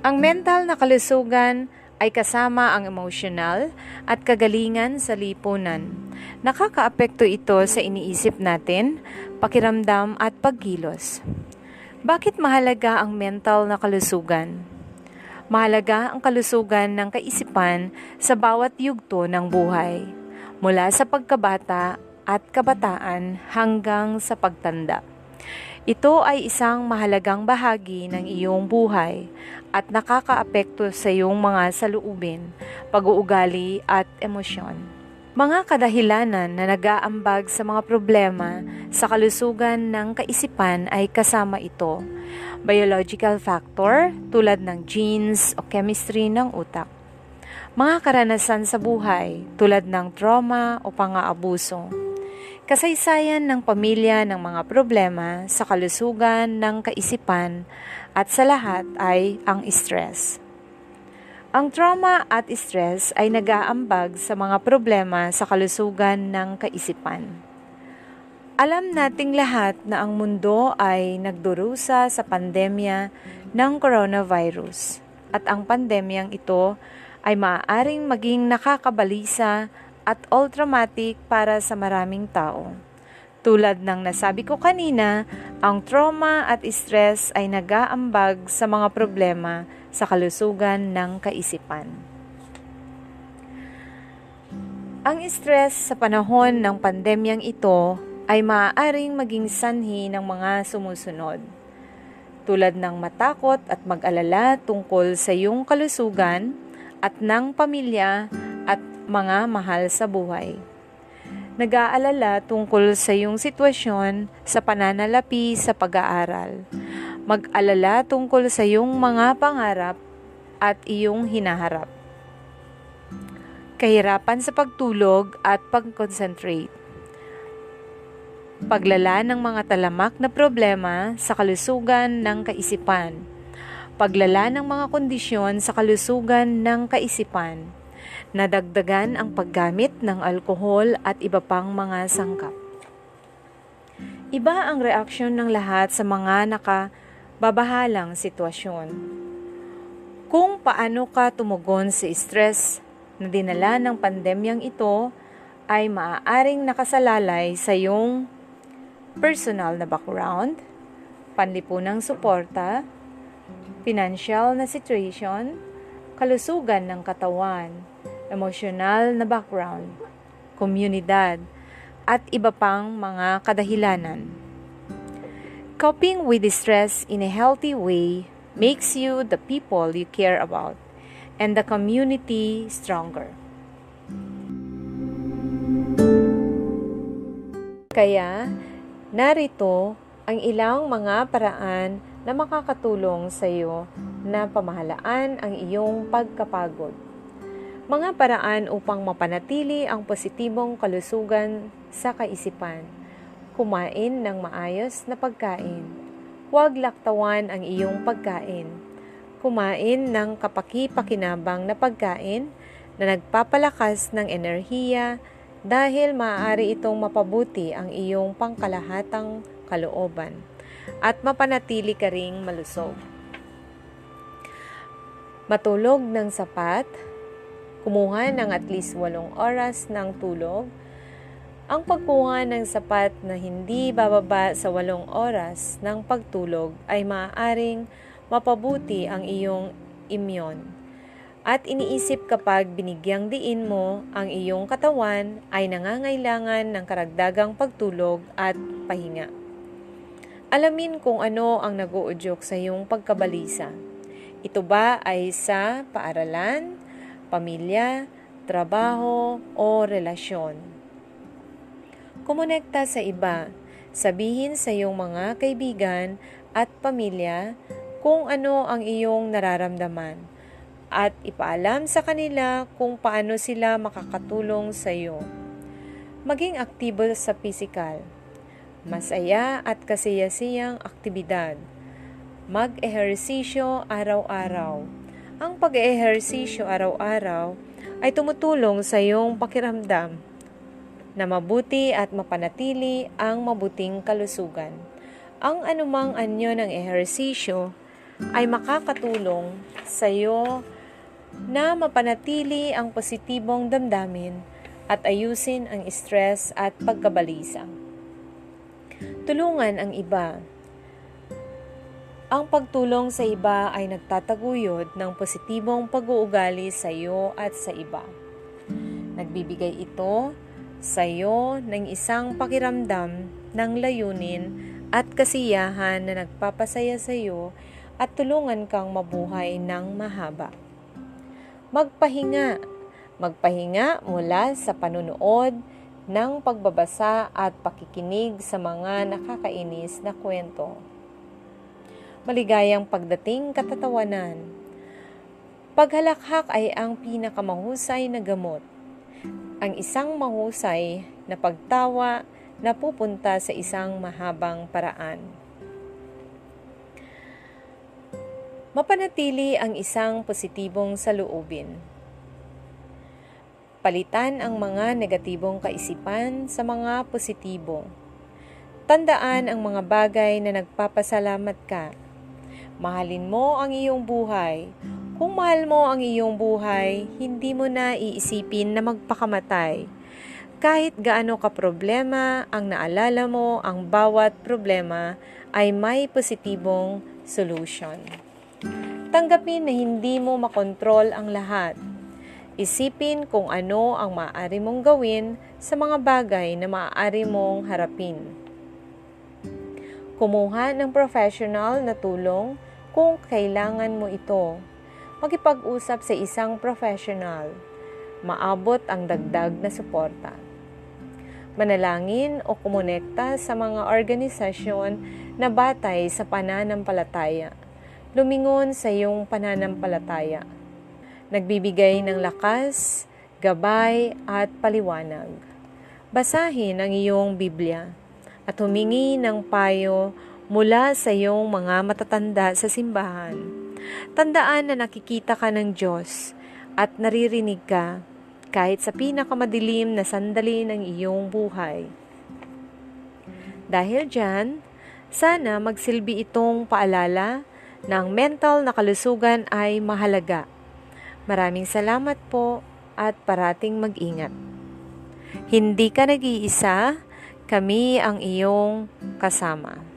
Ang mental na kalusugan ay kasama ang emosyonal at kagalingan sa lipunan. Nakakaapekto ito sa iniisip natin, pakiramdam at pagkilos. Bakit mahalaga ang mental na kalusugan? Mahalaga ang kalusugan ng kaisipan sa bawat yugto ng buhay, mula sa pagkabata at kabataan hanggang sa pagtanda. Ito ay isang mahalagang bahagi ng iyong buhay at nakakaapekto sa iyong mga saloobin, pag-uugali at emosyon. Mga kadahilanan na nag-aambag sa mga problema sa kalusugan ng kaisipan ay kasama ito: biological factor tulad ng genes o chemistry ng utak, mga karanasan sa buhay tulad ng trauma o pang-aabuso, kasaysayan ng pamilya ng mga problema sa kalusugan ng kaisipan, at sa lahat ay ang stress. Ang trauma at stress ay nag-aambag sa mga problema sa kalusugan ng kaisipan. Alam nating lahat na ang mundo ay nagdurusa sa pandemya ng coronavirus, at ang pandemyang ito ay maaaring maging nakakabalisa at all-traumatic para sa maraming tao. Tulad ng nasabi ko kanina, ang trauma at stress ay nag-aambag sa mga problema sa kalusugan ng kaisipan. Ang stress sa panahon ng pandemyang ito ay maaaring maging sanhi ng mga sumusunod, tulad ng matakot at mag-alala tungkol sa iyong kalusugan at ng pamilya at mga mahal sa buhay. Nag-aalala tungkol sa iyong sitwasyon sa pananalapi sa pag-aaral. Mag-alala tungkol sa iyong mga pangarap at iyong hinaharap. Kahirapan sa pagtulog at pag-concentrate. Paglala ng mga talamak na problema sa kalusugan ng kaisipan. Paglala ng mga kondisyon sa kalusugan ng kaisipan. Nadagdagan ang paggamit ng alkohol at iba pang mga sangkap. Iba ang reaksyon ng lahat sa mga nakababahalang sitwasyon. Kung paano ka tumugon sa stress na dinala ng pandemyang ito ay maaaring nakasalalay sa iyong personal na background, panlipunang suporta, financial na situation, kalusugan ng katawan, emosyonal na background, komunidad, at iba pang mga kadahilanan. Coping with stress in a healthy way makes you the people you care about and the community stronger. Kaya, narito ang ilang mga paraan na makakatulong sa iyo na pamahalaan ang iyong pagkapagod. Mga paraan upang mapanatili ang positibong kalusugan sa kaisipan. Kumain ng maayos na pagkain. Huwag laktawan ang iyong pagkain. Kumain ng kapaki-pakinabang na pagkain na nagpapalakas ng enerhiya dahil maaari itong mapabuti ang iyong pangkalahatang kalooban at mapanatili ka ring malusog. Matulog ng sapat. Kumuha ng at least 8 oras ng tulog. Ang pagkuha ng sapat na hindi bababa sa 8 oras ng pagtulog ay maaaring mapabuti ang iyong imyon. At iniisip kapag binigyang diin mo ang iyong katawan ay nangangailangan ng karagdagang pagtulog at pahinga. Alamin kung ano ang nag-uudyok sa iyong pagkabalisa. Ito ba ay sa paaralan, pamilya, trabaho, o relasyon? Kumonekta sa iba. Sabihin sa iyong mga kaibigan at pamilya kung ano ang iyong nararamdaman at ipaalam sa kanila kung paano sila makakatulong sa iyo. Maging aktibo sa pisikal. Masaya at kasiyasiyang aktibidad. Mag-ehersisyo araw-araw. Ang pag-ehersisyo araw-araw ay tumutulong sa iyong pakiramdam na mabuti at mapanatili ang mabuting kalusugan. Ang anumang anyo ng ehersisyo ay makakatulong sa iyo na mapanatili ang positibong damdamin at ayusin ang stress at pagkabalisa. Tulungan ang iba. Ang pagtulong sa iba ay nagtataguyod ng positibong pag-uugali sa iyo at sa iba. Nagbibigay ito sa iyo ng isang pakiramdam ng layunin at kasiyahan na nagpapasaya sa iyo at tulungan kang mabuhay ng mahaba. Magpahinga mula sa panunood ng pagbabasa at pakikinig sa mga nakakainis na kwento. Maligayang pagdating katatawanan. Paghalakhak ay ang pinakamahusay na gamot. Ang isang mahusay na pagtawa na pupunta sa isang mahabang paraan. Mapanatili ang isang positibong saloobin. Palitan ang mga negatibong kaisipan sa mga positibo. Tandaan ang mga bagay na nagpapasalamat ka. Mahalin mo ang iyong buhay. Kung mahal mo ang iyong buhay, hindi mo na iisipin na magpakamatay. Kahit gaano ka problema, ang naalala mo, ang bawat problema ay may positibong solution. Tanggapin na hindi mo makontrol ang lahat. Isipin kung ano ang maaari mong gawin sa mga bagay na maaari mong harapin. Kumuha ng professional na tulong kung kailangan mo ito. Makipag-usap sa isang professional. Maabot ang dagdag na suporta. Manalangin o kumonekta sa mga organisasyon na batay sa pananampalataya. Lumingon sa iyong pananampalataya. Nagbibigay ng lakas, gabay at paliwanag. Basahin ang iyong Biblia at humingi ng payo mula sa iyong mga matatanda sa simbahan. Tandaan na nakikita ka ng Diyos at naririnig ka kahit sa pinakamadilim na sandali ng iyong buhay. Dahil dyan, sana magsilbi itong paalala na ang mental na kalusugan ay mahalaga. Maraming salamat po at parating mag-ingat. Hindi ka nag-iisa, kami ang iyong kasama.